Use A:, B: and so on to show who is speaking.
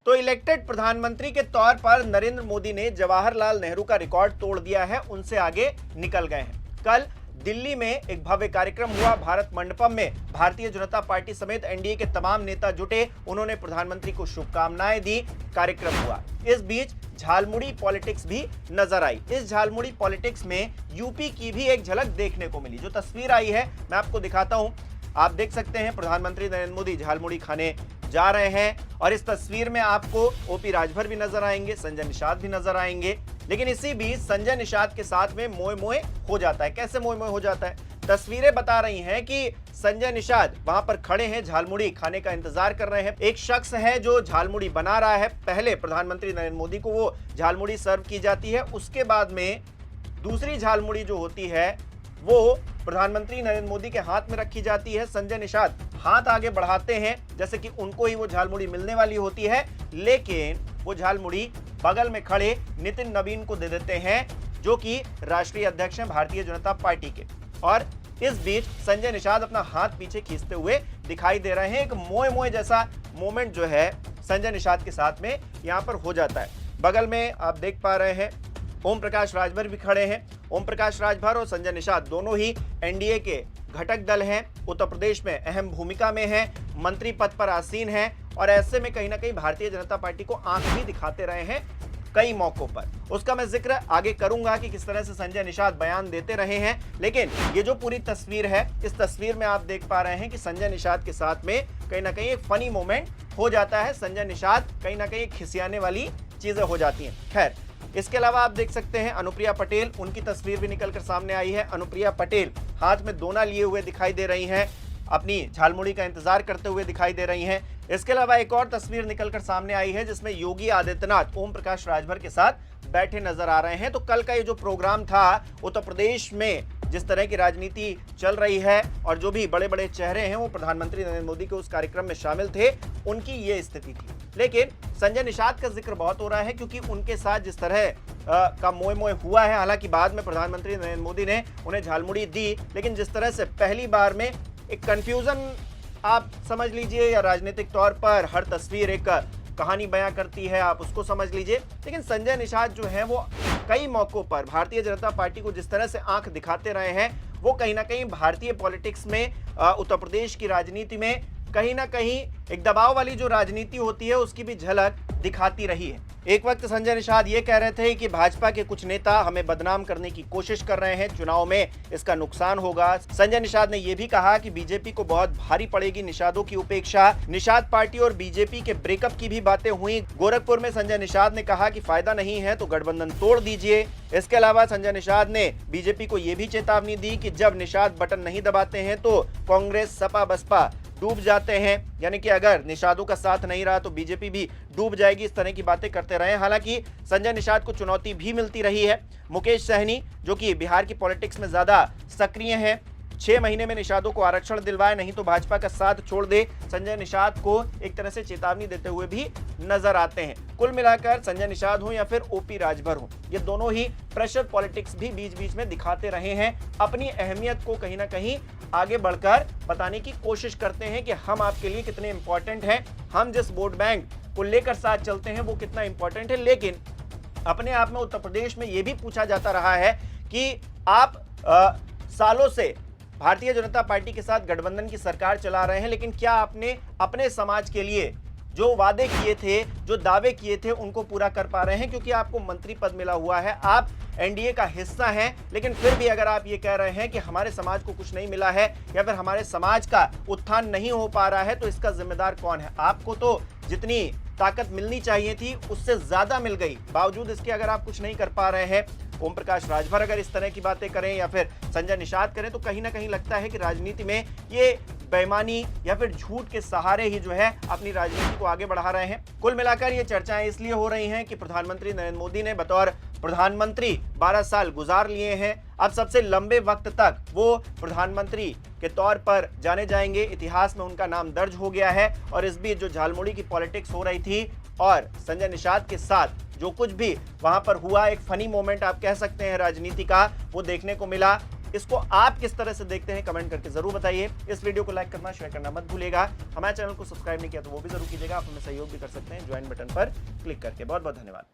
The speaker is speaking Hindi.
A: तो इलेक्टेड प्रधानमंत्री के तौर पर नरेंद्र मोदी ने जवाहरलाल नेहरू का रिकॉर्ड तोड़ दिया है, उनसे आगे निकल गए हैं। कल दिल्ली में एक भव्य कार्यक्रम हुआ। भारत मंडपम में भारतीय जनता पार्टी समेत एनडीए के तमाम नेता जुटे, उन्होंने प्रधानमंत्री को शुभकामनाएं दी। कार्यक्रम हुआ, इस बीच झालमुड़ी पॉलिटिक्स भी नजर आई। इस झालमुड़ी पॉलिटिक्स में यूपी की भी एक झलक देखने को मिली। जो तस्वीर आई है मैं आपको दिखाता हूं। आप देख सकते हैं प्रधानमंत्री नरेंद्र मोदी झालमुड़ी खाने जा रहे हैं और इस तस्वीर में आपको ओपी राजभर भी नजर आएंगे, संजय निषाद भी नजर आएंगे। लेकिन इसी बीच संजय निषाद के साथ में मोए मोए हो जाता है। कैसे मोए मोए हो जाता है? तस्वीरें बता रही हैं कि संजय निषाद वहां पर खड़े हैं, झालमुड़ी खाने का इंतजार कर रहे हैं। एक शख्स है जो झालमुड़ी बना रहा है। पहले प्रधानमंत्री नरेंद्र मोदी को वो झालमुड़ी सर्व की जाती है, उसके बाद में दूसरी झालमुड़ी जो होती है वो प्रधानमंत्री नरेंद्र मोदी के हाथ में रखी जाती है। संजय निषाद हाथ आगे बढ़ाते हैं जैसे कि उनको ही वो झालमुड़ी मिलने वाली होती है, लेकिन वो झालमुड़ी बगल में खड़े नितिन नवीन को दे देते हैं, जो कि राष्ट्रीय अध्यक्ष हैं भारतीय जनता पार्टी के। और इस बीच संजय निषाद अपना हाथ पीछे खींचते हुए दिखाई दे रहे हैं। एक मोए मोए जैसा मोमेंट जो है संजय निषाद के साथ में यहाँ पर हो जाता है। बगल में आप देख पा रहे हैं ओम प्रकाश राजभर भी खड़े हैं। ओम प्रकाश राजभर और संजय निषाद दोनों ही एनडीए के घटक दल हैं, उत्तर प्रदेश में अहम भूमिका में हैं, मंत्री पद पर आसीन हैं और ऐसे में कहीं ना कहीं भारतीय जनता पार्टी को आंख भी दिखाते रहे हैं कई मौकों पर। उसका मैं जिक्र आगे करूंगा कि किस तरह से संजय निषाद बयान देते रहे हैं। लेकिन ये जो पूरी तस्वीर है, इस तस्वीर में आप देख पा रहे हैं कि संजय निषाद के साथ में कहीं ना कहीं एक फनी मोमेंट हो जाता है। संजय निषाद कहीं ना कहीं खिसियाने वाली चीजें हो जाती हैं। खैर, इसके अलावा आप देख सकते हैं अनुप्रिया पटेल, उनकी तस्वीर भी निकलकर सामने आई है। अनुप्रिया पटेल हाथ में दोना लिए हुए दिखाई दे रही हैं, अपनी झालमुड़ी का इंतजार करते हुए दिखाई दे रही हैं। इसके अलावा एक और तस्वीर निकलकर सामने आई है जिसमें योगी आदित्यनाथ ओम प्रकाश राजभर के साथ बैठे नजर आ रहे हैं। तो कल का ये जो प्रोग्राम था, उत्तर प्रदेश में जिस तरह की राजनीति चल रही है और जो भी बड़े बड़े चेहरे हैं वो प्रधानमंत्री नरेंद्र मोदी के उस कार्यक्रम में शामिल थे, उनकी ये स्थिति थी। लेकिन संजय निषाद का जिक्र बहुत हो रहा है क्योंकि उनके साथ जिस तरह का मोए मोए हुआ है, हालांकि बाद में प्रधानमंत्री नरेंद्र मोदी ने उन्हें झालमुड़ी दी, लेकिन जिस तरह से पहली बार में एक कंफ्यूजन आप समझ लीजिए, या राजनीतिक तौर पर हर तस्वीर एक कहानी बयां करती है, आप उसको समझ लीजिए। लेकिन संजय निषाद जो है वो कई मौकों पर भारतीय जनता पार्टी को जिस तरह से आंख दिखाते रहे हैं, वो कहीं ना कहीं भारतीय पॉलिटिक्स में, उत्तर प्रदेश की राजनीति में कहीं ना कहीं एक दबाव वाली जो राजनीति होती है उसकी भी झलक दिखाती रही है। एक वक्त संजय निषाद ये कह रहे थे कि भाजपा के कुछ नेता हमें बदनाम करने की कोशिश कर रहे हैं, चुनाव में इसका नुकसान होगा। संजय निषाद ने यह भी कहा कि बीजेपी को बहुत भारी पड़ेगी निषादों की उपेक्षा। निषाद पार्टी और बीजेपी के ब्रेकअप की भी बातें हुई। गोरखपुर में संजय निषाद ने कहा कि फायदा नहीं है तो गठबंधन तोड़ दीजिए। इसके अलावा संजय निषाद ने बीजेपी को यह भी चेतावनी दी कि जब निषाद बटन नहीं दबाते हैं तो कांग्रेस, सपा, बसपा डूब जाते हैं, यानी कि अगर निषादों का साथ नहीं रहा तो बीजेपी भी डूब जाएगी। इस तरह की बातें करते रहे। हालांकि संजय निषाद को चुनौती भी मिलती रही है। मुकेश सहनी जो कि बिहार की पॉलिटिक्स में ज्यादा सक्रिय हैं, 6 महीने में निषादों को आरक्षण दिलवाए, नहीं तो भाजपा का साथ छोड़ दे, संजय निषाद को एक तरह से चेतावनी देते हुए भी नजर आते हैं। कुल मिलाकर संजय निषाद हो या फिर ओपी राजभर हो, ये दोनों ही प्रेशर पॉलिटिक्स भी बीच बीच में दिखाते रहे हैं। अपनी अहमियत को कहीं ना कहीं आगे बढ़कर बताने की कोशिश करते हैं कि हम आपके लिए कितने इंपॉर्टेंट हैं, हम जिस वोट बैंक को लेकर साथ चलते हैं वो कितना इंपॉर्टेंट है। लेकिन अपने आप में उत्तर प्रदेश में यह भी पूछा जाता रहा है कि आप सालों से भारतीय जनता पार्टी के साथ गठबंधन की सरकार चला रहे हैं, लेकिन क्या आपने अपने समाज के लिए जो वादे किए थे, जो दावे किए थे, उनको पूरा कर पा रहे हैं? क्योंकि आपको मंत्री पद मिला हुआ है, आप एनडीए का हिस्सा हैं, लेकिन फिर भी अगर आप ये कह रहे हैं कि हमारे समाज को कुछ नहीं मिला है या फिर हमारे समाज का उत्थान नहीं हो पा रहा है, तो इसका जिम्मेदार कौन है? आपको तो जितनी ताकत मिलनी चाहिए थी उससे ज्यादा मिल गई, बावजूद इसके अगर आप कुछ नहीं कर पा रहे हैं। ओम प्रकाश राजभर अगर इस तरह की बातें करें या फिर संजय निषाद करें तो कहीं ना कहीं लगता है कि राजनीति में ये बेईमानी या फिर झूठ के सहारे ही जो है अपनी राजनीति को आगे बढ़ा रहे हैं। कुल मिलाकर ये चर्चाएं इसलिए हो रही हैं कि प्रधानमंत्री नरेंद्र मोदी ने बतौर प्रधानमंत्री 12 साल गुजार लिए हैं। अब सबसे लंबे वक्त तक वो प्रधानमंत्री के तौर पर जाने जाएंगे, इतिहास में उनका नाम दर्ज हो गया है। और इस बीच जो झालमुड़ी की पॉलिटिक्स हो रही थी और संजय निषाद के साथ जो कुछ भी वहां पर हुआ, एक फनी मोमेंट आप कह सकते हैं राजनीति का, वो देखने को मिला। इसको आप किस तरह से देखते हैं कमेंट करके जरूर बताइए। इस वीडियो को लाइक करना, शेयर करना मत भूलिएगा। हमारे चैनल को सब्सक्राइब नहीं किया तो वो भी जरूर कीजिएगा। आप हमें सहयोग भी कर सकते हैं ज्वाइन बटन पर क्लिक करके। बहुत बहुत धन्यवाद।